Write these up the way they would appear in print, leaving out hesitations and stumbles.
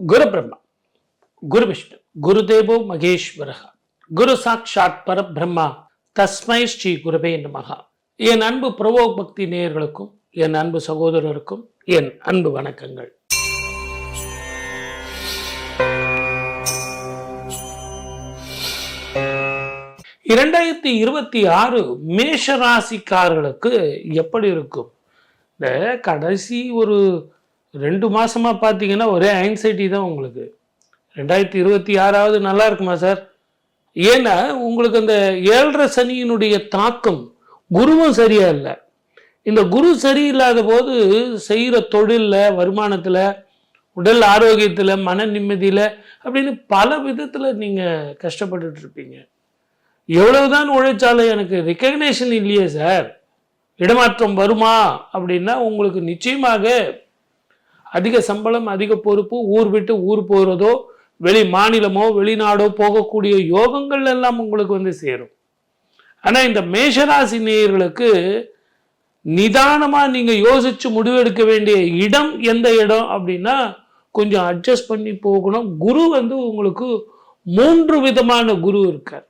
குரு பிரம்மா, குரு விஷ்ணு, குரு தேவோ மகேஸ்வரः, குரு சாட்சாத் பரபிரம்மா, தஸ்மை ஸ்ரீ குருவே நமஹ. என் அன்பு பிரவோக் பக்தி நேயர்களுக்கும் என் அன்பு சகோதரருக்கும் என் அன்பு வணக்கங்கள். இரண்டாயிரத்தி 26 மேஷ ராசிக்காரர்களுக்கு எப்படி இருக்கும்? இந்த கடைசி ஒரு 2 மாசமா பார்த்தீங்கன்னா ஒரே ஆங்ஸைட்டி தான் உங்களுக்கு. 2026 நல்லா இருக்குமா சார்? ஏன்னா உங்களுக்கு அந்த 7.5 சனியினுடைய தாக்கம், குருவும் சரியா இல்லை. இந்த குரு சரியில்லாத போது செய்கிற தொழிலில், வருமானத்தில், உடல் ஆரோக்கியத்தில், மன நிம்மதியில் அப்படின்னு பல விதத்தில் நீங்கள் கஷ்டப்பட்டுட்டு இருப்பீங்க. எவ்வளவுதான் உழைச்சாலும் எனக்கு ரெக்கக்னேஷன் இல்லையே சார், இடமாற்றம் வருமா அப்படின்னா உங்களுக்கு நிச்சயமாக அதிக சம்பளம், அதிக பொறுப்பு, ஊர் விட்டு ஊர் போகிறதோ, வெளி மாநிலமோ வெளிநாடோ போகக்கூடிய யோகங்கள் எல்லாம் உங்களுக்கு சேரும். ஆனால் இந்த மேஷராசி நேயர்களுக்கு நிதானமாக நீங்கள் யோசிச்சு முடிவெடுக்க வேண்டிய இடம் எந்த இடம் அப்படின்னா கொஞ்சம் அட்ஜஸ்ட் பண்ணி போகணும். குரு உங்களுக்கு 3 விதமான குரு இருக்கார்.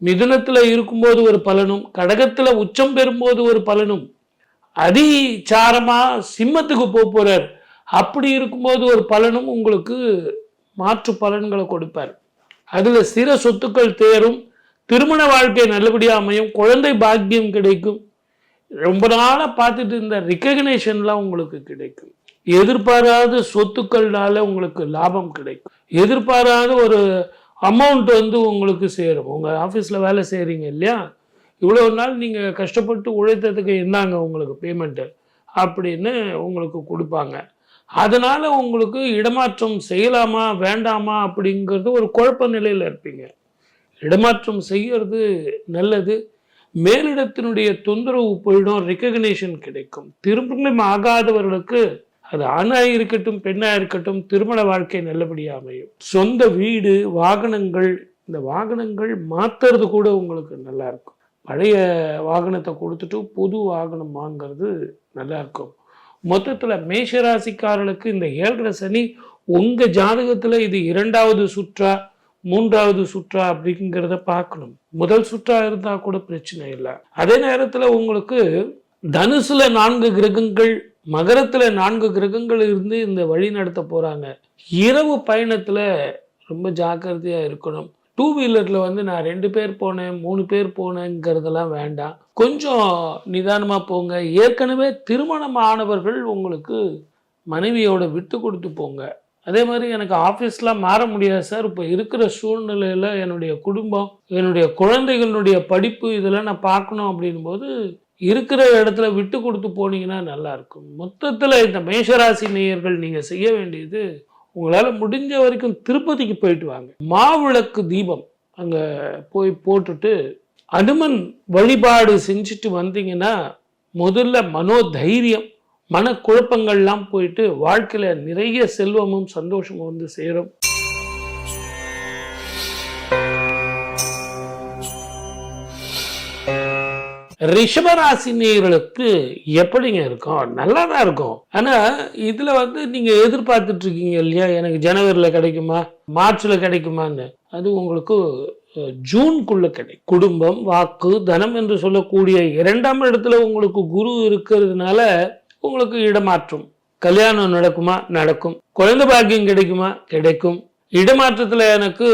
மிதுனத்தில் இருக்கும்போது ஒரு பலனும், கடகத்தில் உச்சம் பெறும்போது ஒரு பலனும், அதிசாரமா சிம்மத்துக்கு போறார், அப்படி இருக்கும்போது ஒரு பலனும் உங்களுக்கு மாற்று பலன்களை கொடுப்பார். அதுல சிற சொத்துக்கள் தேரும், திருமண வாழ்க்கை நல்லபடியாக அமையும், குழந்தை பாக்கியம் கிடைக்கும், ரொம்ப நாளா பார்த்துட்டு இருந்த ரெக்கக்னேஷன்லாம் உங்களுக்கு கிடைக்கும், எதிர்பாராத சொத்துக்கள்னால உங்களுக்கு லாபம் கிடைக்கும், எதிர்பாராத ஒரு அமௌண்ட் உங்களுக்கு சேரும். உங்கள் ஆஃபீஸில் வேலை செய்கிறீங்க இல்லையா, இவ்வளோ நாள் நீங்கள் கஷ்டப்பட்டு உழைத்ததுக்கு என்னங்க உங்களுக்கு பேமெண்ட்டு அப்படின்னு உங்களுக்கு கொடுப்பாங்க. அதனால் உங்களுக்கு இடமாற்றம் செய்யலாமா வேண்டாமா அப்படிங்கிறது ஒரு குழப்ப நிலையில் இருப்பீங்க. இடமாற்றம் செய்கிறது நல்லது. மேலிடத்தினுடைய தொந்தரவு போயிடும், ரெக்கக்னேஷன் கிடைக்கும். திருமணம் ஆகாதவர்களுக்கு, அது ஆணாக இருக்கட்டும் பெண்ணாக இருக்கட்டும், திருமண வாழ்க்கை நல்லபடியாக அமையும். சொந்த வீடு, வாகனங்கள், இந்த வாகனங்கள் மாற்றுறது கூட உங்களுக்கு நல்லா இருக்கும். பழைய வாகனத்தை கொடுத்துட்டு புது வாகனம் வாங்கிறது நல்லா இருக்கும். மொத்தத்தில் மேஷராசிக்காரர்களுக்கு இந்த 7.5 சனி உங்கள் ஜாதகத்தில் இது 2வது சுற்றா 3வது சுற்றா அப்படிங்கிறத பார்க்கணும். முதல் சுற்றா இருந்தால் கூட பிரச்சனை இல்லை. அதே நேரத்தில் உங்களுக்கு தனுசுல 4 கிரகங்கள், மகரத்தில் 4 கிரகங்கள் இருந்து இந்த வழி நடத்த போகிறாங்க. இரவு பயணத்தில் ரொம்ப ஜாக்கிரதையாக இருக்கணும். 2 வீலரில் நான் 2 பேர் போனேன் 3 பேர் போனேங்கிறதெல்லாம் வேண்டாம், கொஞ்சம் நிதானமாக போங்க. ஏற்கனவே திருமணம் ஆனவர்கள் உங்களுக்கு மனைவியோட விட்டு கொடுத்து போங்க. அதே மாதிரி எனக்கு ஆஃபீஸ்லாம் மாற முடியாது சார், இப்போ இருக்கிற சூழ்நிலையில் என்னுடைய குடும்பம், என்னுடைய குழந்தைகளுடைய படிப்பு, இதெல்லாம் நான் பார்க்கணும் அப்படின் போது இருக்கிற இடத்துல விட்டு கொடுத்து போனீங்கன்னா நல்லா இருக்கும். மொத்தத்தில் இந்த மேஷராசி நேயர்கள் நீங்கள் செய்ய வேண்டியது, உங்களால் முடிஞ்ச வரைக்கும் திருப்பதிக்கு போயிட்டு வாங்க. மாவிளக்கு தீபம் அங்கே போய் போட்டுட்டு அனுமன் வழிபாடு செஞ்சுட்டு வந்தீங்கன்னா முதல்ல மனோதைரியம், மனக்குழப்பங்கள்லாம் போயிட்டு வாழ்க்கையில் நிறைய செல்வமும் சந்தோஷமும் சேரும். ரிஷபராசி நேயர்களுக்கு எப்படிங்க இருக்கும்? நல்லா தான் இருக்கும். ஆனால் இதில் நீங்கள் எதிர்பார்த்துட்டு இருக்கீங்க இல்லையா, எனக்கு ஜனவரியில் கிடைக்குமா, மார்ச்சில் கிடைக்குமான்னு. அது உங்களுக்கு ஜூனுக்குள்ள கிடைக்கும். குடும்பம், வாக்கு, தனம் என்று சொல்லக்கூடிய 2ஆம் இடத்துல உங்களுக்கு குரு இருக்கிறதுனால உங்களுக்கு இடமாற்றம். கல்யாணம் நடக்குமா? நடக்கும். குழந்தை பாக்கியம் கிடைக்குமா? கிடைக்கும். இடமாற்றத்தில் எனக்கு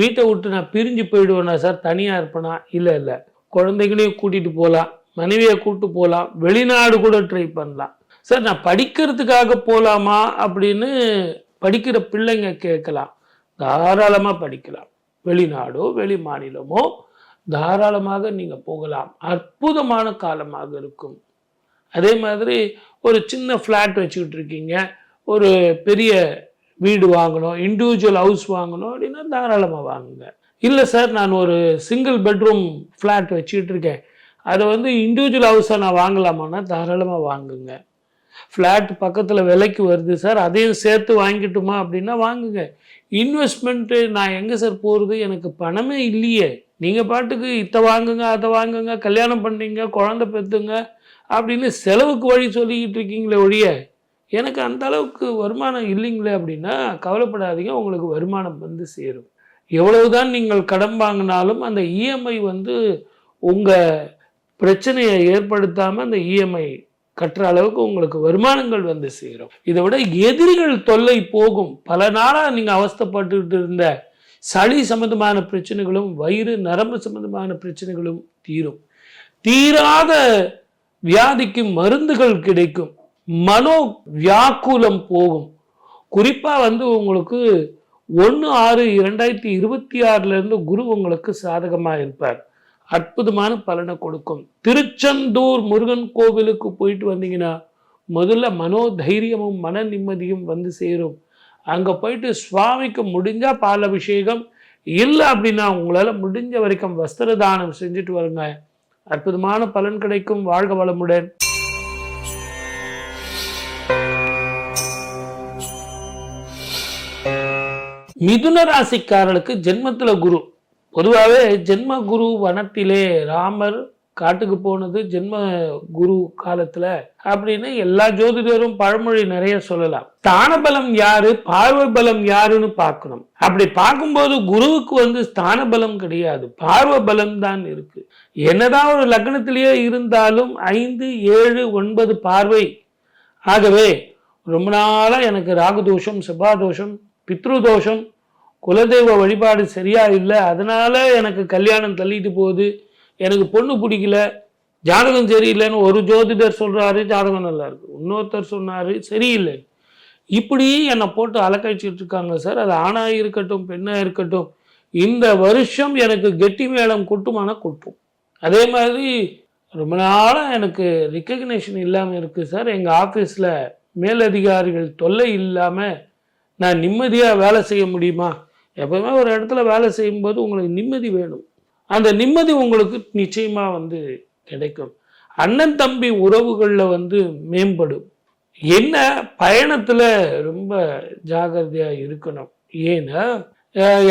வீட்டை விட்டு நான் பிரிஞ்சு போயிடுவேனா சார், தனியாக இருப்பேனா? இல்லை, குழந்தைகளையும் கூட்டிகிட்டு போகலாம், மனைவியை கூப்பிட்டு போகலாம், வெளிநாடு கூட ட்ரை பண்ணலாம். சார் நான் படிக்கிறதுக்காக போகலாமா அப்படின்னு படிக்கிற பிள்ளைங்க கேட்கலாம். தாராளமாக படிக்கலாம். வெளிநாடோ வெளி மாநிலமோ தாராளமாக நீங்கள் போகலாம். அற்புதமான காலமாக இருக்கும். அதே மாதிரி ஒரு சின்ன ஃப்ளாட் வச்சுக்கிட்டு இருக்கீங்க, ஒரு பெரிய வீடு வாங்கணும், இண்டிவிஜுவல் ஹவுஸ் வாங்கணும் அப்படின்னா தாராளமாக வாங்குங்க. இல்லை சார் நான் ஒரு சிங்கிள் பெட்ரூம் ஃப்ளாட் வச்சுக்கிட்டு இருக்கேன், அதை இண்டிவிஜுவல் ஹவுஸாக நான் வாங்கலாமான்னா தாராளமாக வாங்குங்க. ஃப்ளாட் பக்கத்தில் விலைக்கு வருது சார், அதையும் சேர்த்து வாங்கிட்டுமா அப்படின்னா வாங்குங்க. இன்வெஸ்ட்மெண்ட்டு நான் எங்கே சார் போகிறது, எனக்கு பணமே இல்லையே, நீங்கள் பாட்டுக்கு இதை வாங்குங்க அதை வாங்குங்க, கல்யாணம் பண்ணீங்க, குழந்தை பெற்றுங்க அப்படின்னு செலவுக்கு வழி சொல்லிக்கிட்டு இருக்கீங்களே ஒழிய எனக்கு அந்த அளவுக்கு வருமானம் இல்லைங்களே அப்படின்னா கவலைப்படாதீங்க, உங்களுக்கு வருமானம் வந்து சேரும். எவ்வளவுதான் நீங்கள் கடன் வாங்கினாலும் அந்த இஎம்ஐ வந்து உங்கள் பிரச்சனையை ஏற்படுத்தாமல் அந்த இஎம்ஐ கட்டுற அளவுக்கு உங்களுக்கு வருமானங்கள் வந்து சேரும். இதை விட எதிரிகள் தொல்லை போகும். பல நாளாக நீங்கள் அவஸ்தைப்பட்டுக்கிட்டு இருந்த சளி சம்பந்தமான பிரச்சனைகளும் வயிறு நரம்பு சம்பந்தமான பிரச்சனைகளும் தீரும். தீராத வியாதிக்கு மருந்துகள் கிடைக்கும். மனோ வியாக்குலம் போகும். குறிப்பாக வந்து உங்களுக்கு 1/6/2026 குரு உங்களுக்கு சாதகமாக இருப்பார். அற்புதமான பலனை கொடுக்கும். திருச்செந்தூர் முருகன் கோவிலுக்கு போயிட்டு வந்தீங்கன்னா முதல்ல மனோதைரியமும் மன நிம்மதியும் வந்து சேரும். அங்கே போயிட்டு சுவாமிக்கு முடிஞ்சா பால் அபிஷேகம், இல்லை அப்படின்னா உங்களால் முடிஞ்ச வரைக்கும் வஸ்திர தானம் செஞ்சுட்டு வருங்க. அற்புதமான பலன் கிடைக்கும். வாழ்க வளமுடன். மிதுன ராசிக்காரர்களுக்கு ஜென்மத்துல குரு. பொதுவாகவே ஜென்ம குரு வனத்திலே ராமர் காட்டுக்கு போனது ஜென்ம குரு காலத்துல அப்படின்னு எல்லா ஜோதிடரும் பழமொழி நிறைய சொல்லலாம். ஸ்தான பலம் யாரு, பார்வை பலம் யாருன்னு பார்க்கணும். அப்படி பார்க்கும்போது குருவுக்கு வந்து ஸ்தான பலம் கிடையாது, பார்வை பலம் தான் இருக்கு. என்னதான் ஒரு லக்னத்திலேயே இருந்தாலும் 5, 7, 9 பார்வை. ஆகவே ரொம்ப நாளா எனக்கு ராகுதோஷம், செவ்வாதோஷம், பித்ருதோஷம், குலதெய்வ வழிபாடு சரியா இல்லை, அதனால எனக்கு கல்யாணம் தள்ளிட்டு போகுது, எனக்கு பொண்ணு பிடிக்கல, ஜாதகம் சரியில்லைன்னு ஒரு ஜோதிடர் சொல்றாரு, ஜாதகம் நல்லா இருக்கு, இன்னொருத்தர் சொன்னாரு சரியில்லை, இப்படி என்னை போட்டு அலக்கழிச்சிட்டு இருக்காங்க சார். அது ஆணாக இருக்கட்டும் பெண்ணாக இருக்கட்டும், இந்த வருஷம் எனக்கு கெட்டி மேளம் கொட்டுமான கொட்டும். அதே மாதிரி ரொம்ப நாளாக எனக்கு ரெக்கக்னேஷன் இல்லாமல் இருக்குது சார். எங்கள் ஆஃபீஸில் மேலதிகாரிகள் தொல்லை இல்லாமல் நான் நிம்மதியாக வேலை செய்ய முடியுமா? எப்பவுமே ஒரு இடத்துல வேலை செய்யும்போது உங்களுக்கு நிம்மதி வேணும். அந்த நிம்மதி உங்களுக்கு நிச்சயமாக வந்து கிடைக்கும். அண்ணன் தம்பி உறவுகளில் வந்து மேம்படும். என்ன பயணத்தில் ரொம்ப ஜாகிரதையாக இருக்கணும். ஏன்னா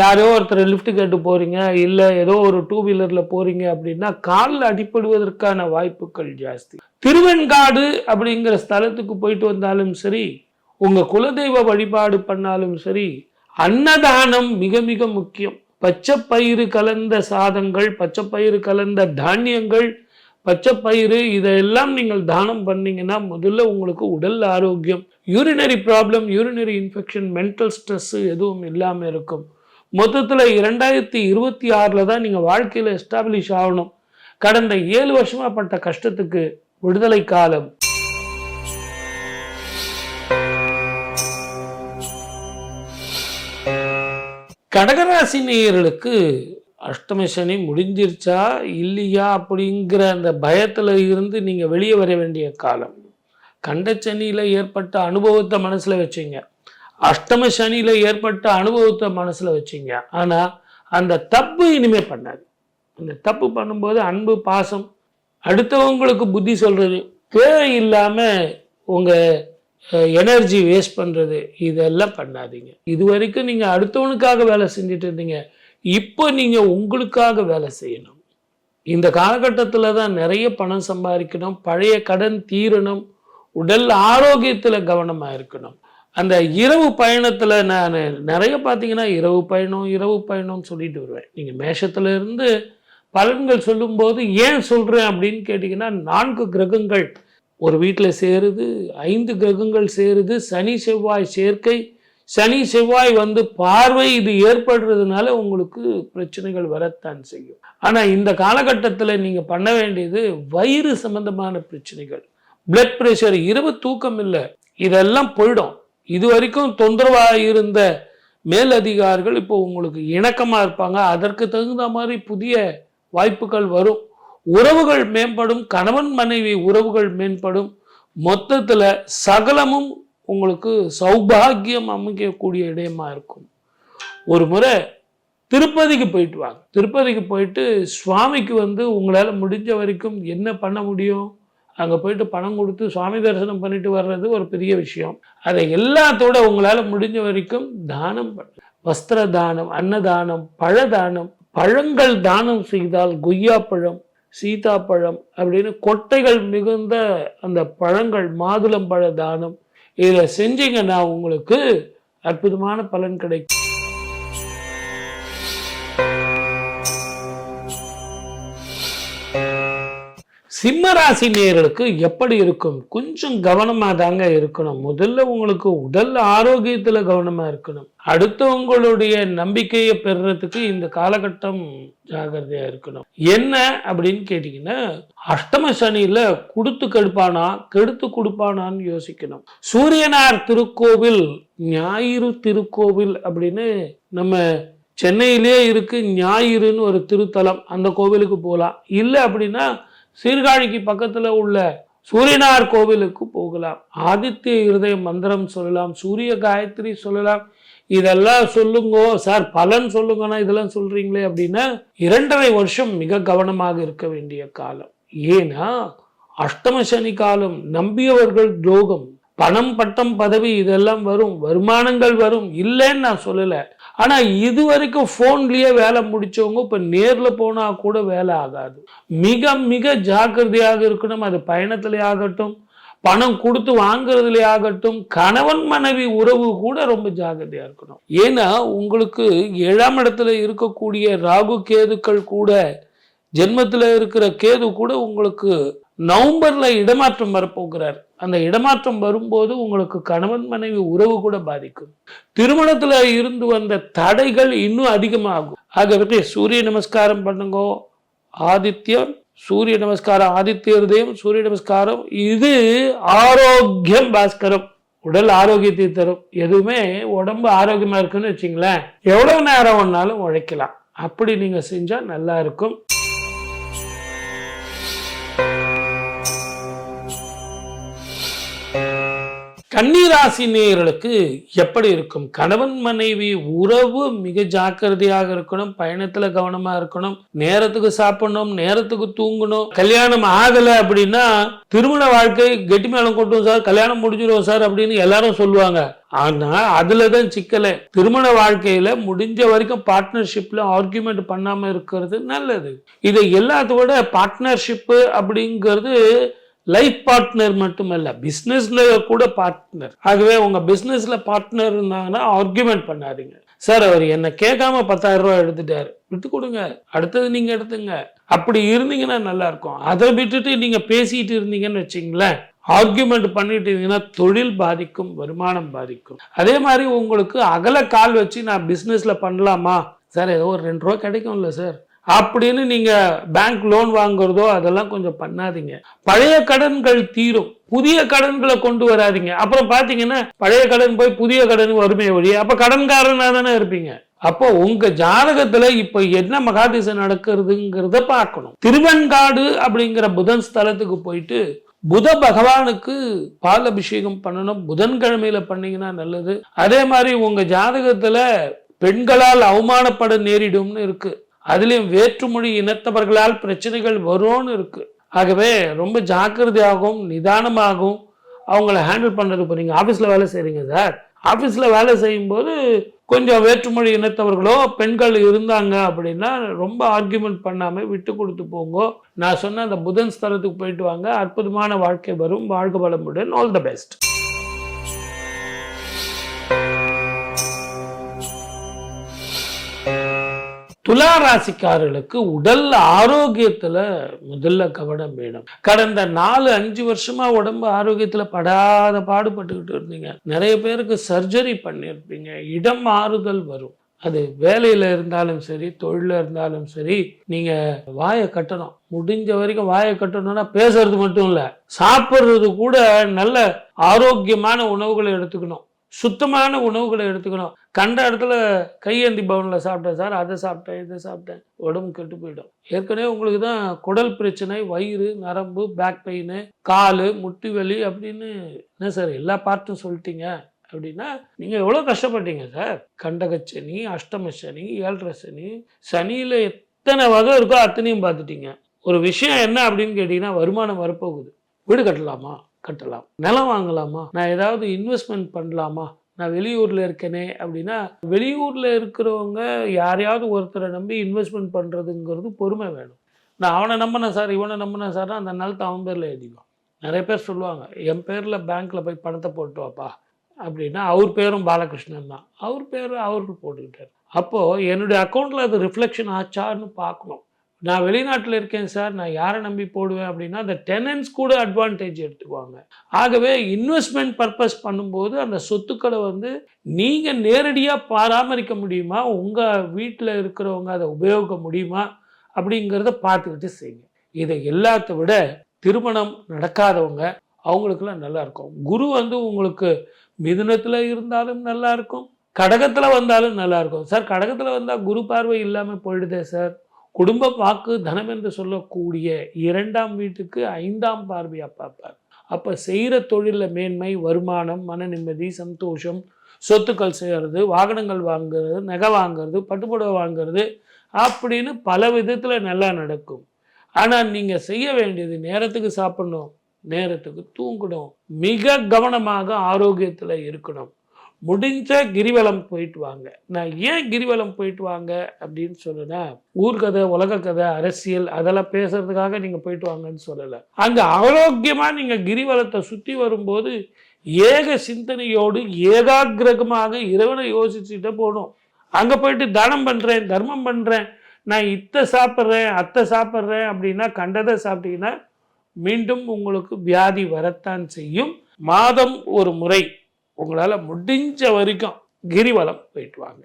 யாரோ ஒருத்தர் லிஃப்ட் கேட்டு போகிறீங்க, இல்லை ஏதோ ஒரு 2 வீலரில் போகிறீங்க அப்படின்னா காலில் அடிப்படுவதற்கான வாய்ப்புகள் ஜாஸ்தி. திருவெண்காடு அப்படிங்கிற ஸ்தலத்துக்கு போயிட்டு வந்தாலும் சரி, உங்கள் குலதெய்வ வழிபாடு பண்ணாலும் சரி, அன்னதானம் மிக மிக முக்கியம். பச்சை பயிறு கலந்த சாதங்கள், பச்சை பயிறு கலந்த தானியங்கள், பச்சை பயிறு இதெல்லாம் நீங்கள் தானம் பண்ணீங்கன்னா முதல்ல உங்களுக்கு உடல் ஆரோக்கியம், urinary problem, urinary infection, mental stress எதுவும் இல்லாமல் இருக்கும். மொத்தத்தில் 2026 தான் நீங்கள் வாழ்க்கையில் எஸ்டாப்ளிஷ் ஆகணும். கடந்த 7 வருஷமாக பட்ட கஷ்டத்துக்கு விடுதலை காலம். கடகராசி நேயர்களுக்கு அஷ்டம சனி முடிஞ்சிருச்சா இல்லையா அப்படிங்கிற அந்த பயத்தில் இருந்து நீங்கள் வெளியே வர வேண்டிய காலம். கண்டச்சனியில் ஏற்பட்ட அனுபவத்தை மனசில் வச்சிங்க, அஷ்டம சனியில் ஏற்பட்ட அனுபவத்தை மனசில் வச்சிங்க. ஆனால் அந்த தப்பு இனிமேல் பண்ணாது. அந்த தப்பு பண்ணும்போது அன்பு, பாசம், அடுத்தவங்களுக்கு புத்தி சொல்கிறது, தேவை இல்லாமல் உங்கள் எனர்ஜி வேஸ்ட் பண்ணுறது, இதெல்லாம் பண்ணாதீங்க. இது வரைக்கும் நீங்கள் அடுத்தவனுக்காக வேலை செஞ்சுட்டு இருந்தீங்க, இப்போ நீங்கள் உங்களுக்காக வேலை செய்யணும். இந்த காலகட்டத்தில் தான் நிறைய பணம் சம்பாதிக்கணும், பழைய கடன் தீரணும், உடல் ஆரோக்கியத்தில் கவனமாக இருக்கணும். அந்த இரவு பயணத்தில் நான் நிறைய பார்த்தீங்கன்னா இரவு பயணம்னு சொல்லிட்டு வருவேன். நீங்கள் மேஷத்துல இருந்து பலன்கள் சொல்லும்போது ஏன் சொல்கிறேன் அப்படின்னு கேட்டிங்கன்னா, 4 கிரகங்கள் ஒரு வீட்டில் சேருது, 5 கிரகங்கள் சேருது, சனி செவ்வாய் சேர்க்கை, சனி செவ்வாய் வந்து பார்வை, இது ஏற்படுறதுனால உங்களுக்கு பிரச்சனைகள் வரத்தான் செய்யும். ஆனால் இந்த காலகட்டத்தில் நீங்கள் பண்ண வேண்டியது வயிறு சம்பந்தமான பிரச்சனைகள், பிளட் ப்ரெஷர், இரவு தூக்கம் இல்லை, இதெல்லாம் போயிடும். இது வரைக்கும் தொந்தரவாக இருந்த மேலதிகாரிகள் இப்போ உங்களுக்கு இணக்கமாக இருப்பாங்க. அதற்கு தகுந்த மாதிரி புதிய வாய்ப்புகள் வரும். உறவுகள் மேம்படும், கணவன் மனைவி உறவுகள் மேம்படும். மொத்தத்தில் சகலமும் உங்களுக்கு சௌபாகியம் அமைக்கக்கூடிய இடமா இருக்கும். ஒரு முறை திருப்பதிக்கு போயிட்டு வாங்க. திருப்பதிக்கு போயிட்டு சுவாமிக்கு வந்து உங்களால் முடிஞ்ச வரைக்கும் என்ன பண்ண முடியும், அங்கே போயிட்டு பணம் கொடுத்து சுவாமி தரிசனம் பண்ணிட்டு வர்றது ஒரு பெரிய விஷயம். அதை எல்லாத்தோட உங்களால் முடிஞ்ச வரைக்கும் தானம் பண்ண, வஸ்திர தானம், அன்னதானம், பழதானம், பழங்கள் தானம் செய்தால் கொய்யாப்பழம், சீதாப்பழம் அப்படின்னு கொட்டைகள் மிகுந்த அந்த பழங்கள், மாதுளம்பழ தானம், இதை செஞ்சீங்கன்னா உங்களுக்கு அற்புதமான பலன் கிடைக்கும். சிம்ம ராசி நேயர்களுக்கு எப்படி இருக்கும்? கொஞ்சம் கவனமா தாங்க இருக்கணும். முதல்ல உங்களுக்கு உடல் ஆரோக்கியத்துல கவனமா இருக்கணும். அடுத்தவங்களுடைய நம்பிக்கையை பெறுறதுக்கு இந்த காலகட்டம் ஜாகிரதையா இருக்கணும். என்ன அப்படின்னு கேட்டீங்கன்னா, அஷ்டம சனியில கொடுத்து கெடுப்பானா கெடுத்து கொடுப்பானான்னு யோசிக்கணும். சூரியனார் திருக்கோவில் ஞாயிறு திருக்கோவில் அப்படின்னு நம்ம சென்னையிலே இருக்கு. ஞாயிறுன்னு ஒரு திருத்தலம், அந்த கோவிலுக்கு போகலாம். இல்லை அப்படின்னா சீர்காழிக்கு பக்கத்துல உள்ள சூரியனார் கோவிலுக்கு போகலாம். ஆதித்ய இருதய மந்திரம் சொல்லலாம், சூரிய காயத்ரி சொல்லலாம். இதெல்லாம் சொல்லுங்க சார், பலன் சொல்லுங்கன்னா இதெல்லாம் சொல்றீங்களே அப்படின்னா 2.5 வருஷம் மிக கவனமாக இருக்க வேண்டிய காலம். ஏன்னா அஷ்டம சனி காலம். நம்பியவர்கள் துரோகம். பணம் பட்டம் பதவி இதெல்லாம் வரும், வருமானங்கள் வரும், இல்லைன்னு நான் சொல்லலை. ஆனா இது வரைக்கும் போன்லயே வேலை முடிச்சவங்க இப்ப நேர்ல போனா கூட வேலை ஆகாது. மிக மிக ஜாக்கிரதையாக இருக்கணும். அது பயணத்திலே ஆகட்டும், பணம் கொடுத்து வாங்குறதுலே ஆகட்டும், கணவன் மனைவி உறவு கூட ரொம்ப ஜாக்கிரதையா இருக்கணும். ஏன்னா உங்களுக்கு 7ஆம் இடத்துல இருக்கக்கூடிய ராகு கேதுக்கள் கூட, ஜென்மத்துல இருக்கிற கேது கூட உங்களுக்கு நவம்பர்ல இடமாற்றம் வரப்போகிறார். அந்த இடமாற்றம் வரும்போது உங்களுக்கு கணவன் மனைவி உறவு கூட பாதிக்கும். திருமணத்துல இருந்து வந்த தடைகள் இன்னும் அதிகமாகும். ஆகவே சூரிய நமஸ்காரம் பண்ணுங்க. ஆதித்யம், சூரிய நமஸ்காரம், ஆதித்ய இருதயம், சூரிய நமஸ்காரம். இது ஆரோக்கியம் பாஸ்கரம், உடல் ஆரோக்கியத்தை தரும். எதுவுமே உடம்பு ஆரோக்கியமா இருக்குன்னு வச்சுங்களேன், எவ்வளவு நேரம் வேணாலும் உழைக்கலாம். அப்படி நீங்க செஞ்சா நல்லா இருக்கும். கன்னிராசி நேயர்களுக்கு எப்படி இருக்கும்? கணவன் மனைவி உறவு மிக ஜாக்கிரதையாக இருக்கணும். பயணத்துல கவனமா இருக்கணும். நேரத்துக்கு சாப்பிடணும், நேரத்துக்கு தூங்கணும். கல்யாணம் ஆகல அப்படின்னா திருமண வாழ்க்கை கெட்டி மேளம் கொட்டும் சார், கல்யாணம் முடிஞ்சிடும் சார் அப்படின்னு எல்லாரும் சொல்லுவாங்க. ஆனா அதுலதான் சிக்கல. திருமண வாழ்க்கையில முடிஞ்ச வரைக்கும் பார்ட்னர்ஷிப்ல ஆர்கியூமெண்ட் பண்ணாம இருக்கிறது நல்லது. இதை எல்லாத்தோட பார்ட்னர்ஷிப் அப்படிங்கிறது லைஃப் பார்ட்னர் மட்டுமல்ல, பிசினஸ்ல கூட பார்ட்னர். ஆகவே உங்க பிசினஸ்ல பார்ட்னர் இருந்தாங்கன்னா ஆர்கியூமெண்ட் பண்ணாதீங்க. சார் அவர் என்ன கேட்காம 10,000 ரூபாய் எடுத்துட்டாரு, விட்டு கொடுங்க, அடுத்தது நீங்க எடுத்துங்க. அப்படி இருந்தீங்கன்னா நல்லா இருக்கும். அதை விட்டுட்டு நீங்க பேசிட்டு இருந்தீங்கன்னு வச்சுங்களேன், ஆர்கியூமெண்ட் பண்ணிட்டு இருந்தீங்கன்னா தொழில் பாதிக்கும், வருமானம் பாதிக்கும். அதே மாதிரி உங்களுக்கு அகல கால் வச்சு நான் பிசினஸ்ல பண்ணலாமா சார், ஏதோ ஒரு 2 ரூபா கிடைக்கும்ல சார் அப்படின்னு நீங்க பேங்க் லோன் வாங்குறதோ அதெல்லாம் கொஞ்சம் பண்ணாதீங்க. பழைய கடன்கள் தீரும், புதிய கடன்களை கொண்டு வராதிங்க. அப்புறம் பாத்தீங்கன்னா பழைய கடன் போய் புதிய கடன் வறுமை வழி, அப்ப கடன்காரனா தானே இருப்பீங்க. அப்போ உங்க ஜாதகத்துல இப்ப என்ன மகாதிசை நடக்கிறதுங்கிறத பார்க்கணும். திருவெண்காடு அப்படிங்கிற புதன் ஸ்தலத்துக்கு போயிட்டு புத பகவானுக்கு பால் அபிஷேகம் பண்ணணும். புதன்கிழமையில பண்ணீங்கன்னா நல்லது. அதே மாதிரி உங்க ஜாதகத்துல பெண்களால் அவமானப்பட நேரிடும்னு இருக்கு. அதுலயும் வேற்றுமொழி இனத்தவர்களால் பிரச்சனைகள் வரும்னு இருக்கு. ஆகவே ரொம்ப ஜாக்கிரதையாகவும் நிதானமாகவும் அவங்கள ஹேண்டில் பண்றது. இப்போ நீங்க ஆபீஸ்ல வேலை செய்றீங்க சார், ஆபீஸ்ல வேலை செய்யும் போது கொஞ்சம் வேற்றுமொழி இனத்தவர்களோ பெண்கள் இருந்தாங்க அப்படின்னா ரொம்ப ஆர்கியூமெண்ட் பண்ணாம விட்டு கொடுத்து போங்க. நான் சொன்ன அந்த புதன் ஸ்தலத்துக்கு போயிட்டு வாங்க, அற்புதமான வாழ்க்கை வரும். வாழ்க வளமுடன். All the best. துலா ராசிக்காரர்களுக்கு உடல் ஆரோக்கியத்துல முதல்ல கவனம் வேணும். கடந்த 4-5 வருஷமா உடம்பு ஆரோக்கியத்துல படாத பாடுபட்டுக்கிட்டு இருந்தீங்க. நிறைய பேருக்கு சர்ஜரி பண்ணியிருப்பீங்க. இடம் மாறுதல் வரும். அது வேலையில இருந்தாலும் சரி, தொழில இருந்தாலும் சரி, நீங்க வாயை கட்டணும். முடிஞ்ச வரைக்கும் வாயை கட்டணும்னா பேசுறது மட்டும் இல்ல, சாப்பிட்றது கூட நல்ல ஆரோக்கியமான உணவுகளை எடுத்துக்கணும். சுத்தமான உணவுகளை எடுத்துக்கணும். கண்ட இடத்துல கையேந்தி பவனில் சாப்பிட்டேன் சார், அதை சாப்பிட்டேன், இதை சாப்பிட்டேன், உடம்பு கெட்டு போயிடும். ஏற்கனவே உங்களுக்கு தான் குடல் பிரச்சனை, வயிறு, நரம்பு, பேக் பெயின், காலு, முட்டி வலி அப்படின்னு என்ன சார் எல்லா பார்ட்டும் சொல்லிட்டீங்க அப்படின்னா நீங்கள் எவ்வளோ கஷ்டப்பட்டீங்க சார். கண்டகச்சனி, அஷ்டம சனி, 7.5 சனி, சனியில் எத்தனை வகை இருக்கோ அத்தனையும் பார்த்துட்டீங்க. ஒரு விஷயம் என்ன அப்படின்னு கேட்டிங்கன்னா, வருமானம் வரப்போகுது. வீடு கட்டலாமா? கட்டலாம். நிலம் வாங்கலாமா? நான் ஏதாவது இன்வெஸ்ட்மெண்ட் பண்ணலாமா? நான் வெளியூரில் இருக்கேனே அப்படின்னா, வெளியூரில் இருக்கிறவங்க யாரையாவது ஒருத்தரை நம்பி இன்வெஸ்ட்மெண்ட் பண்ணுறதுங்கிறது பொறுமை வேணும். நான் அவனை நம்பினேன் சார், இவனை நம்பினேன் சார்னா அந்த நிலத்தை அவன் பேரில் எழுதிக்குவான். நிறைய பேர் சொல்லுவாங்க, என் பேரில் பேங்க்கில் போய் பணத்தை போட்டு வாப்பா அப்படின்னா, அவர் பேரும் பாலகிருஷ்ணன் தான், அவர் பேர் அவருக்கு போட்டுக்கிட்டார். அப்போது என்னுடைய அக்கௌண்ட்டில் அது ரிஃப்ளெக்ஷன் ஆச்சான்னு பார்க்கணும். நான் வெளிநாட்டில் இருக்கேன் சார், நான் யாரை நம்பி போடுவேன் அப்படின்னா, அந்த டெனன்ட்ஸ் கூட அட்வான்டேஜ் எடுத்துக்குவாங்க. ஆகவே இன்வெஸ்ட்மெண்ட் பர்பஸ் பண்ணும்போது அந்த சொத்துக்களை நீங்கள் நேரடியாக பராமரிக்க முடியுமா, உங்கள் வீட்டில் இருக்கிறவங்க அதை உபயோகிக்க முடியுமா அப்படிங்கிறத பார்த்துக்கிட்டு செய்யுங்க. இதை எல்லாத்த விட திருமணம் நடக்காதவங்க அவங்களுக்குலாம் நல்லா இருக்கும். குரு உங்களுக்கு மிதுனத்தில் இருந்தாலும் நல்லா இருக்கும், கடகத்தில் வந்தாலும் நல்லா இருக்கும். சார் கடகத்தில் வந்தால் குரு பார்வை இல்லாமல் போயிடுதே சார். குடும்ப வாக்கு தனம் என்று சொல்லக்கூடிய 2ஆம் வீட்டுக்கு 5ஆம் பார்வையாக பார்ப்பார். அப்போ செய்கிற தொழிலில் மேன்மை, வருமானம், மன நிம்மதி, சந்தோஷம், சொத்துக்கள் செய்கிறது, வாகனங்கள் வாங்குறது, நகை வாங்கிறது, பட்டுப்புடவை வாங்கிறது அப்படின்னு பல விதத்தில் நல்லா நடக்கும். ஆனால் நீங்கள் செய்ய வேண்டியது நேரத்துக்கு சாப்பிடணும், நேரத்துக்கு தூங்கணும், மிக கவனமாக ஆரோக்கியத்தில் இருக்கணும். முடிஞ்ச கிரிவலம் போயிட்டு வாங்க. நான் ஏன் கிரிவலம் போயிட்டு வாங்க அப்படின்னு சொல்லுனா, ஊர்கதை, உலக கதை, அரசியல் அதெல்லாம் பேசுறதுக்காக நீங்கள் போயிட்டு வாங்கன்னு சொல்லலை. அங்கே ஆரோக்கியமாக நீங்கள் கிரிவலத்தை சுற்றி வரும்போது ஏக சிந்தனையோடு ஏகாகிரகமாக இறைவனை யோசிச்சுட்டு போகணும். அங்கே போயிட்டு தானம் பண்ணுறேன், தர்மம் பண்ணுறேன், நான் இத்தை சாப்பிட்றேன், அத்தை சாப்பிட்றேன் அப்படின்னா கண்டதை சாப்பிட்டீங்கன்னா மீண்டும் உங்களுக்கு வியாதி வரத்தான் செய்யும். மாதம் ஒரு முறை உங்களால் முடிஞ்ச வரைக்கும் கிரிவலம் போயிட்டு வாங்க.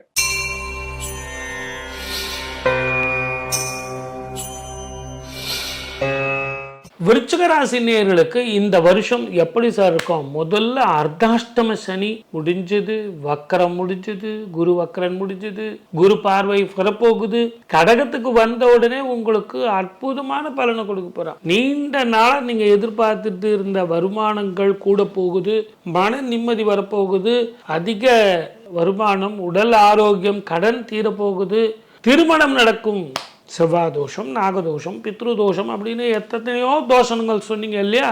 விருச்சிக ராசி நேயர்களுக்கு இந்த வருஷம் எப்படி சார் இருக்கும்? முதல்ல அர்த்தாஷ்டம சனி முடிஞ்சது, வக்கரம் முடிஞ்சது, குரு வக்கரன் முடிஞ்சது, குரு பார்வை வரப்போகுது. கடகத்துக்கு வந்த உடனே உங்களுக்கு அற்புதமான பலனை கொடுக்க போறான். நீண்ட நாளாக நீங்க எதிர்பார்த்துட்டு இருந்த வருமானங்கள் கூட போகுது, மன நிம்மதி வரப்போகுது, அதிக வருமானம், உடல் ஆரோக்கியம், கடன் தீரப்போகுது, திருமணம் நடக்கும். செவ்வாய் தோஷம், நாகதோஷம், பித்ருதோஷம் அப்படின்னு எத்தனையோ தோஷங்கள் சொன்னீங்க இல்லையா,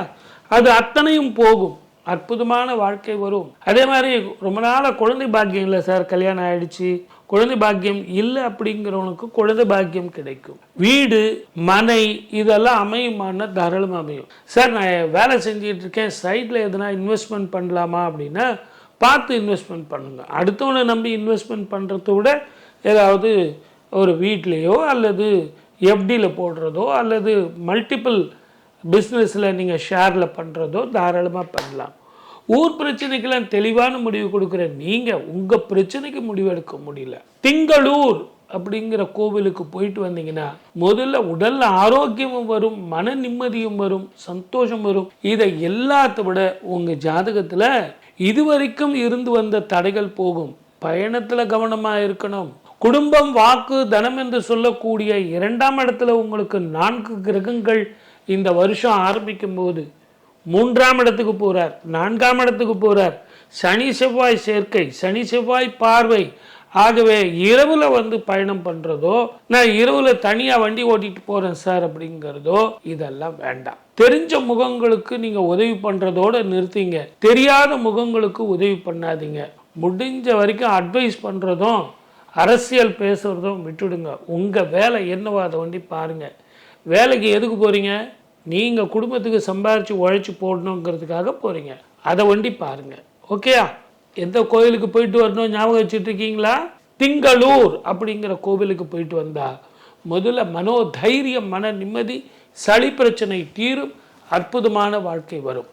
அது அத்தனையும் போகும். அற்புதமான வாழ்க்கை வரும். அதே மாதிரி ரொம்ப நாளாக குழந்தை பாக்கியம் இல்லை சார், கல்யாணம் ஆயிடுச்சு, குழந்தை பாக்கியம் இல்லை அப்படிங்கிறவனுக்கு குழந்தை பாக்கியம் கிடைக்கும். வீடு, மனை இதெல்லாம் அமையுமான தாராளமாக அமையும். சார் நான் வேலை செஞ்சுட்டு இருக்கேன், சைடில் எதனா இன்வெஸ்ட்மெண்ட் பண்ணலாமா அப்படின்னா பார்த்து இன்வெஸ்ட்மெண்ட் பண்ணுங்க. அடுத்தவனை நம்பி இன்வெஸ்ட்மெண்ட் பண்ணுறத விட ஏதாவது ஒரு வீட்லேயோ அல்லது எஃப்டியில் போடுறதோ அல்லது மல்டிபிள் பிஸ்னஸில் நீங்கள் ஷேரில் பண்ணுறதோ தாராளமாக பண்ணலாம். ஊர் பிரச்சனைக்கெல்லாம் தெளிவான முடிவு கொடுக்குற நீங்கள் உங்கள் பிரச்சனைக்கு முடிவு எடுக்க முடியல. திங்களூர் அப்படிங்கிற கோவிலுக்கு போயிட்டு வந்தீங்கன்னா முதல்ல உடல் ஆரோக்கியமும் வரும், மன நிம்மதியும் வரும், சந்தோஷம் வரும். இதை எல்லாத்த விட உங்கள் ஜாதகத்தில் இதுவரைக்கும் இருந்து வந்த தடைகள் போகும். பயணத்தில் கவனமாக இருக்கணும். குடும்பம், வாக்கு, தனம் என்று சொல்லக்கூடிய 2ஆம் இடத்துல உங்களுக்கு 4 கிரகங்கள் இந்த வருஷம் ஆரம்பிக்கும் போது 3ஆம் இடத்துக்கு போறார், 4ஆம் இடத்துக்கு போறார். சனி செவ்வாய் சேர்க்கை, சனி செவ்வாய் பார்வை. ஆகவே இரவுல பயணம் பண்றதோ, நான் இரவுல தனியா வண்டி ஓட்டிட்டு போறேன் சார் அப்படிங்கிறதோ இதெல்லாம் வேண்டாம். தெரிஞ்ச முகங்களுக்கு நீங்க உதவி பண்றதோட நிறுத்திங்க. தெரியாத முகங்களுக்கு உதவி பண்ணாதீங்க. முடிஞ்ச வரைக்கும் அட்வைஸ் பண்றதும் அரசியல் பேசுகிறதும் விட்டுடுங்க. உங்கள் வேலை என்னவோ அதை வண்டி பாருங்கள். வேலைக்கு எதுக்கு போகிறீங்க? நீங்கள் குடும்பத்துக்கு சம்பாரித்து உழைச்சி போடணுங்கிறதுக்காக போகிறீங்க. அதை வண்டி பாருங்கள். ஓகேயா? எந்த கோயிலுக்கு போயிட்டு வரணும் ஞாபகம் வச்சுட்டு இருக்கீங்களா? திங்களூர் அப்படிங்கிற கோவிலுக்கு போயிட்டு வந்தா முதல்ல மனோதைரியம், மன நிம்மதி, சளி பிரச்சனை தீரும், அற்புதமான வாழ்க்கை வரும்.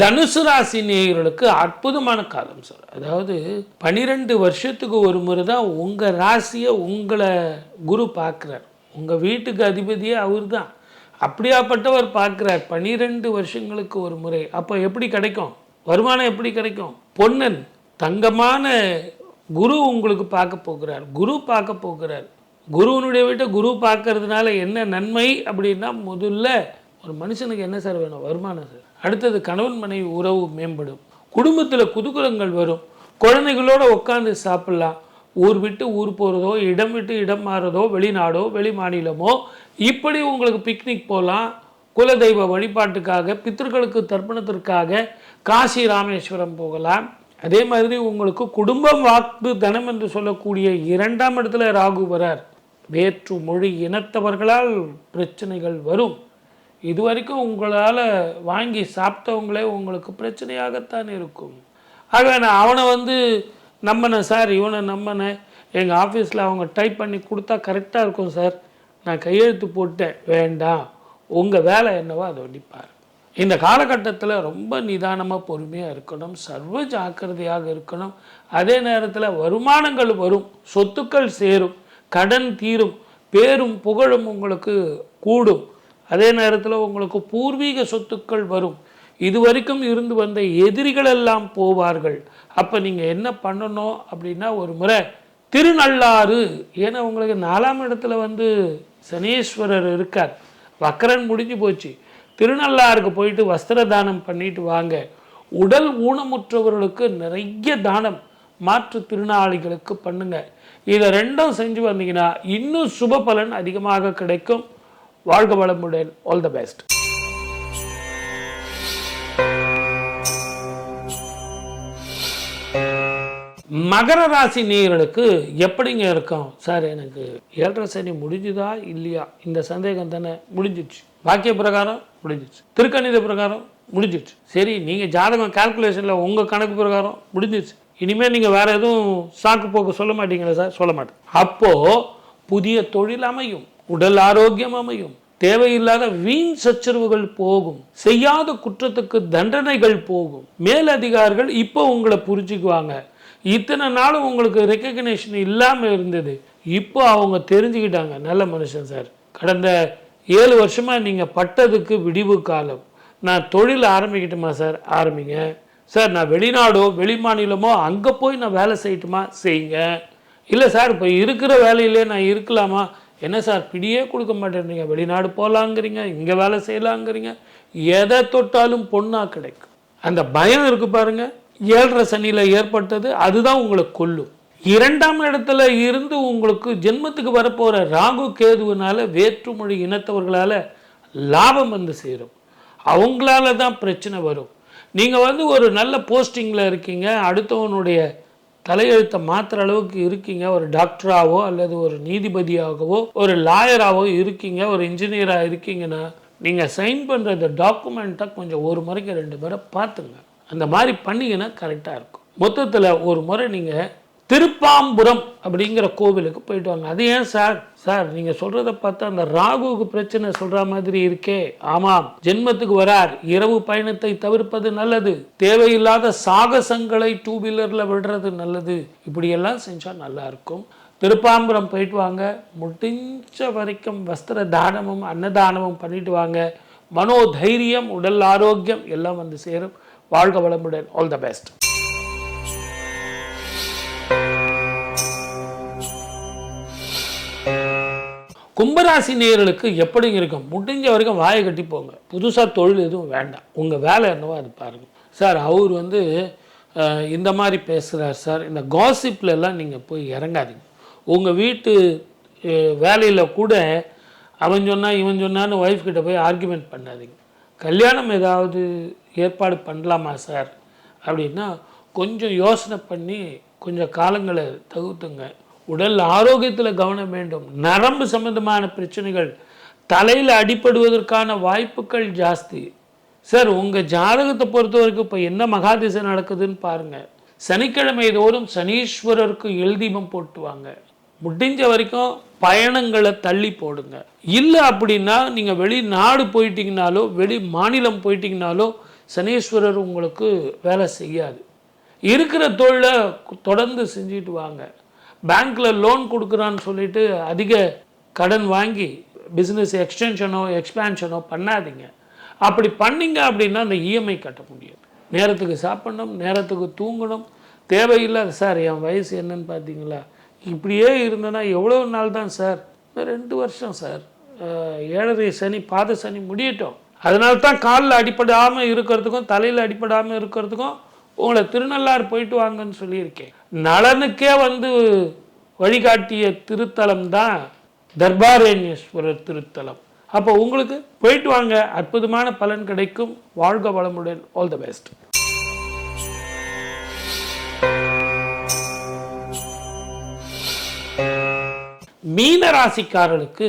தனுசு ராசி நேயர்களுக்கு அற்புதமான காலம் சார். அதாவது 12 வருஷத்துக்கு ஒரு முறை தான் உங்கள் ராசியை உங்களை குரு பார்க்குறார். உங்கள் வீட்டுக்கு அதிபதியே அவர் தான். அப்படியாப்பட்டவர் பார்க்குறார் 12 வருஷங்களுக்கு ஒரு முறை. அப்போ எப்படி கிடைக்கும் வருமானம்? எப்படி கிடைக்கும்? பொன்னன் தங்கமான குரு உங்களுக்கு பார்க்க போகிறார். குரு பார்க்க போகிறார். குருவனுடைய வீட்டை குரு பார்க்கறதுனால என்ன நன்மை அப்படின்னா, முதல்ல ஒரு மனுஷனுக்கு என்ன சார் வேணும்? வருமானம் சார். அடுத்தது கணவன் மனைவி உறவு மேம்படும். குடும்பத்தில் குதூகலங்கள் வரும். குழந்தைகளோடு உட்காந்து சாப்பிட்லாம். ஊர் விட்டு ஊர் போகிறதோ, இடம் விட்டு இடம் மாறுறதோ, வெளிநாடோ வெளி மாநிலமோ இப்படி உங்களுக்கு பிக்னிக் போகலாம். குலதெய்வ வழிபாட்டுக்காக, பித்தர்களுக்கு தர்ப்பணத்திற்காக காசி ராமேஸ்வரம் போகலாம். அதே மாதிரி உங்களுக்கு குடும்பம், வாக்கு, தனம் என்று சொல்லக்கூடிய 2ஆம் இடத்துல ராகு வரார். வேற்று மொழி இனத்தவர்களால் பிரச்சனைகள் வரும். இதுவரைக்கும் உங்களால் வாங்கி சாப்பிட்டவங்களே உங்களுக்கு பிரச்சனையாகத்தான் இருக்கும். ஆக நான் அவனை நம்பினேன் சார், இவனை நம்பினேன், எங்கள் ஆஃபீஸில் அவங்க டைப் பண்ணி கொடுத்தா கரெக்டாக இருக்கும் சார், நான் கையெழுத்து போட்டேன். வேண்டாம், உங்கள் வேலை என்னவோ அதை நிற்பார். இந்த காலகட்டத்தில் ரொம்ப நிதானமாக பொறுமையாக இருக்கணும், சர்வ ஜாக்கிரதையாக இருக்கணும். அதே நேரத்தில் வருமானங்கள் வரும், சொத்துக்கள் சேரும், கடன் தீரும், பேரும் புகழும் உங்களுக்கு கூடும். அதே நேரத்தில் உங்களுக்கு பூர்வீக சொத்துக்கள் வரும். இதுவரைக்கும் இருந்து வந்த எதிரிகள் எல்லாம் போவார்கள். அப்போ நீங்கள் என்ன பண்ணணும் அப்படின்னா, ஒரு முறை திருநள்ளாறு, ஏன்னா உங்களுக்கு 4ஆம் இடத்துல சனீஸ்வரர் இருக்கார், வக்கரன் முடிஞ்சு போச்சு. திருநள்ளாருக்கு போயிட்டு வஸ்திர தானம் பண்ணிட்டு வாங்க. உடல் ஊனமுற்றவர்களுக்கு நிறைய தானம் மாற்றுத்திறனாளிகளுக்கு பண்ணுங்க. இதை ரெண்டும் செஞ்சு வந்தீங்கன்னா இன்னும் சுப பலன் அதிகமாக கிடைக்கும். வாழ்க வளமுடன். All the best. மகர ராசி நேயர்களுக்கு எப்படிங்க இருக்கும் சார்? எனக்கு 7.5 சனி முடிஞ்சுதா இல்லையா இந்த சந்தேகம் தானே. முடிஞ்சிச்சு. வாக்கிய பிரகாரம் முடிஞ்சிச்சு, திருக்கணித பிரகாரம் முடிஞ்சிச்சு. சரி, நீங்கள் ஜாதகம் கால்குலேஷனில் உங்கள் கணக்கு பிரகாரம் முடிஞ்சிச்சு. இனிமேல் நீங்கள் வேறு எதுவும் சாக்கு போக்கு சொல்ல மாட்டீங்களா சார்? சொல்ல மாட்டேன். அப்போது புதிய தொழில் அமையும், உடல் ஆரோக்கியம் அமையும், தேவையில்லாத வீண் சச்சரவுகள் போகும், செய்யாத குற்றத்துக்கு தண்டனைகள் போகும். மேலதிகாரிகள் இப்போ உங்களை புரிஞ்சுக்குவாங்க. இத்தனை நாளும் உங்களுக்கு ரெக்கக்னேஷன் இல்லாமல் இருந்தது, இப்போ அவங்க தெரிஞ்சுக்கிட்டாங்க, நல்ல மனுஷன் சார், கடந்த 7 வருஷமாக நீங்கள் பட்டதுக்கு விடிவு காலம். நான் தொழில் ஆரம்பிக்கட்டுமா சார்? ஆரம்பிங்க சார். நான் வெளிநாடோ வெளி மாநிலமோ அங்கே போய் நான் வேலை செய்யட்டுமா? செய்யுங்க. இல்லை சார், இப்போ இருக்கிற வேலையிலே நான் இருக்கலாமா? என்ன சார் பிடியே கொடுக்க மாட்டேன்றீங்க, வெளிநாடு போகலாங்கிறீங்க, இங்கே வேலை செய்யலாங்கிறீங்க, எதை தொட்டாலும் பொண்ணாக கிடைக்கும். அந்த பயம் இருக்குது பாருங்க, 7.5 சனியில் ஏற்பட்டது, அதுதான் உங்களை கொல்லும். 2ஆம் இடத்துல இருந்து உங்களுக்கு ஜென்மத்துக்கு வரப்போகிற ராகு கேதுவினால வேற்றுமொழி இனத்தவர்களால் லாபம் சேரும். அவங்களால தான் பிரச்சனை வரும். நீங்கள் ஒரு நல்ல போஸ்டிங்கில் இருக்கீங்க, அடுத்தவனுடைய தலையெழுத்தை மாற்றுற அளவுக்கு இருக்கீங்க, ஒரு டாக்டராகவோ அல்லது ஒரு நீதிபதியாகவோ ஒரு லாயராகவோ இருக்கீங்க, ஒரு இன்ஜினியராக இருக்கீங்கன்னா நீங்கள் சைன் பண்ணுற இந்த டாக்குமெண்ட்டை கொஞ்சம் ஒரு முறைக்கு 2 முறை பார்த்துங்க. அந்த மாதிரி பண்ணிங்கன்னா கரெக்டாக இருக்கும். மொத்தத்தில் ஒரு முறை நீங்கள் திருப்பாம்புரம் அப்படிங்கிற கோவிலுக்கு போயிட்டு வாங்க. அது ஏன் சார்? சார் நீங்கள் சொல்கிறத பார்த்தா அந்த ராகுவுக்கு பிரச்சனை சொல்கிற மாதிரி இருக்கே. ஆமாம், ஜென்மத்துக்கு வரார், இரவு பயணத்தை தவிர்ப்பது நல்லது, தேவையில்லாத சாகசங்களை 2 வீலரில் விடுறது நல்லது, இப்படியெல்லாம் செஞ்சால் நல்லா இருக்கும். திருப்பாம்புரம் போயிட்டு வாங்க. முடிஞ்ச வரைக்கும் வஸ்திர தானமும் அன்னதானமும் பண்ணிட்டு வாங்க. மனோதைரியம், உடல் ஆரோக்கியம் எல்லாம் சேரும். வாழ்க வளமுடன். All the best. கும்பராசி நேயர்களுக்கு எப்படிங்க இருக்கும்? முடிஞ்ச வரைக்கும் வாயை கட்டி போங்க. புதுசாக தொழில் எதுவும் வேண்டாம், உங்கள் வேலை என்னவோ அது பாருங்கள். சார் அவர் இந்த மாதிரி பேசுகிறார் சார், இந்த காசிப்லெல்லாம் நீங்கள் போய் இறங்காதீங்க. உங்கள் வீட்டு வேலையில் கூட அவன் சொன்னால் இவன் சொன்னான்னு ஒய்ஃப் கிட்ட போய் ஆர்கியூமெண்ட் பண்ணாதீங்க. கல்யாணம் ஏதாவது ஏற்பாடு பண்ணலாமா சார் அப்படின்னா கொஞ்சம் யோசனை பண்ணி கொஞ்சம் காலங்களை தகுத்துங்க. உடல் ஆரோக்கியத்தில் கவனம் வேண்டும். நரம்பு சம்பந்தமான பிரச்சனைகள், தலையில் அடிபடுவதற்கான வாய்ப்புகள் ஜாஸ்தி. சார் உங்கள் ஜாதகத்தை பொறுத்த வரைக்கும் இப்போ என்ன மகாதிசை நடக்குதுன்னு பாருங்கள். சனிக்கிழமை தோறும் சனீஸ்வரருக்கு எல்தீபம் போட்டுவாங்க. முடிஞ்ச வரைக்கும் பயணங்களை தள்ளி போடுங்க. இல்லை அப்படின்னா நீங்கள் வெளிநாடு போயிட்டீங்கனாலோ வெளி மாநிலம் போயிட்டீங்கனாலோ சனீஸ்வரர் உங்களுக்கு வேலை செய்யாது. இருக்கிற தொழிலை தொடர்ந்து செஞ்சுட்டு வாங்க. பேங்க்கில் லோன் கொடுக்குறான்னு சொல்லிட்டு அதிக கடன் வாங்கி பிஸ்னஸ் எக்ஸ்பேன்ஷனோ பண்ணாதீங்க. அப்படி பண்ணிங்க அப்படின்னா அந்த இஎம்ஐ கட்ட முடியாது. நேரத்துக்கு சாப்பிடணும், நேரத்துக்கு தூங்கணும். தேவையில்லாத சார் என் வயசு என்னன்னு பார்த்தீங்களா, இப்படியே இருந்தேன்னா எவ்வளோ நாள் தான் சார்? 2 வருஷம் சார். 7.5 சனி பாத சனி முடியட்டும். அதனால தான் காலில் அடிப்படாமல் இருக்கிறதுக்கும் தலையில் அடிப்படாமல் இருக்கிறதுக்கும் உங்களை திருநள்ளாறு போயிட்டு வாங்கன்னு சொல்லியிருக்கேன். நலனுக்கே வழிகாட்டிய திருத்தலம் தான் தர்பாரண்யேஸ்வரர் திருத்தலம். அப்போ உங்களுக்கு போயிட்டு வாங்க, அற்புதமான பலன் கிடைக்கும். வாழ்க வளமுடன். All the best. மீன ராசிக்காரர்களுக்கு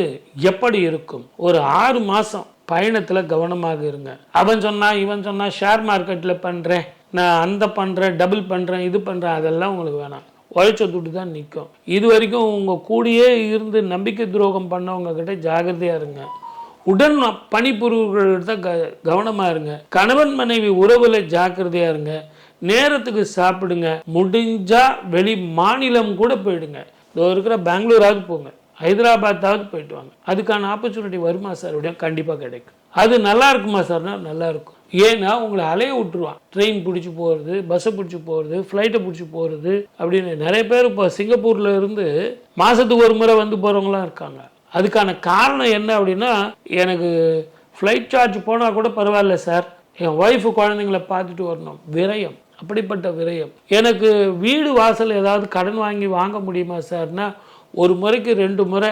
எப்படி இருக்கும்? ஒரு 6 மாசம் பயணத்துல கவனமாக இருங்க. அவன் சொன்னா இவன் சொன்னா ஷேர் மார்க்கெட்ல பண்றேன், நான் அந்த பண்றேன், டபுள் பண்றேன், இது பண்றேன், அதெல்லாம் உங்களுக்கு வேணாம். உழைச்ச துட்டு தான் நிற்கும். இது வரைக்கும் உங்க கூடயே இருந்து நம்பிக்கை துரோகம் பண்ணவங்க கிட்ட ஜாகிரதையா இருங்க. உடன் பணிபுரிவர்கள்ட்ட கவனமா இருங்க. கணவன் மனைவி உறவுல ஜாக்கிரதையா இருங்க. நேரத்துக்கு சாப்பிடுங்க. முடிஞ்சா வெளி மாநிலம் கூட போயிடுங்க. இதோ இருக்கிற பெங்களூராவது போங்க, ஹைதராபாத்தாவது போயிட்டு வாங்க. அதுக்கான ஆப்பர்ச்சுனிட்டி வருமா சார்? அப்படியே கண்டிப்பாக கிடைக்கும். அது நல்லா இருக்குமா சார்னா நல்லா இருக்கும். ஏன்னா உங்களை அலைய விட்டுருவான். ட்ரெயின் பிடிச்சி போகிறது, பஸ்ஸை பிடிச்சி போகிறது, ஃப்ளைட்டை பிடிச்சி போகிறது அப்படின்னு நிறைய பேர் இப்போ சிங்கப்பூரில் இருந்து மாதத்துக்கு ஒரு முறை வந்து போகிறவங்களாம் இருக்காங்க. அதுக்கான காரணம் என்ன அப்படின்னா, எனக்கு ஃப்ளைட் சார்ஜ் போனால் கூட பரவாயில்ல சார், என் ஒய்ஃபு குழந்தைங்கள பார்த்துட்டு வரணும். விரயம், அப்படிப்பட்ட விரயம். எனக்கு வீடு வாசல் ஏதாவது கடன் வாங்க முடியுமா சார்னா, ஒரு முறைக்கு 2 முறை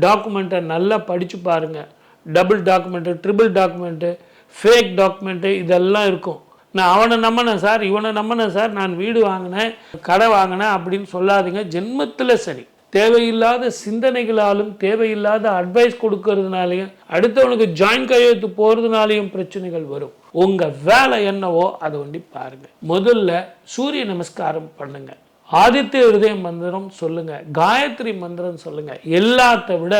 டாக்குமெண்ட்டை நல்லா படித்து பாருங்கள். Double document, triple document, fake document இதெல்லாம் இருக்கும். நான் அவனை நம்பினேன் சார், இவனை நம்பினேன் சார், நான் வீடு வாங்கினேன், கடை வாங்கினேன் அப்படின்னு சொல்லாதீங்க. ஜென்மத்தில் சரி. தேவையில்லாத சிந்தனைகளாலும் தேவையில்லாத அட்வைஸ் கொடுக்கறதுனாலையும் அடுத்தவனுக்கு ஜாயின் கையெழுத்து போகிறதுனாலையும் பிரச்சனைகள் வரும். உங்கள் வேலை என்னவோ அதை ஒண்டி பாருங்க. முதல்ல சூரிய நமஸ்காரம் பண்ணுங்க, ஆதித்ய ஹிருதய மந்திரம் சொல்லுங்க, காயத்ரி மந்திரம் சொல்லுங்க. எல்லாத்த விட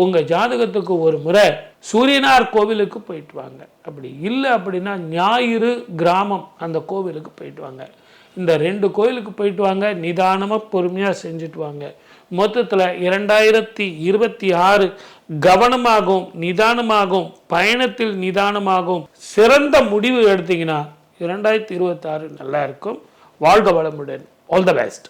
உங்க ஜாதகத்துக்கு ஒரு முறை சூரியனார் கோவிலுக்கு போயிட்டு வாங்க. அப்படி இல்லை அப்படின்னா ஞாயிறு கிராமம் அந்த கோவிலுக்கு போயிட்டு வாங்க. இந்த 2 கோயிலுக்கு போயிட்டு வாங்க. நிதானமாக பொறுமையாக செஞ்சுட்டு வாங்க. மொத்தத்தில் 2026 கவனமாகவும் நிதானமாகவும் பயணத்தில் நிதானமாகவும் சிறந்த முடிவு எடுத்தீங்கன்னா 2026 நல்லா இருக்கும். வாழ்க வளமுடன். All the best.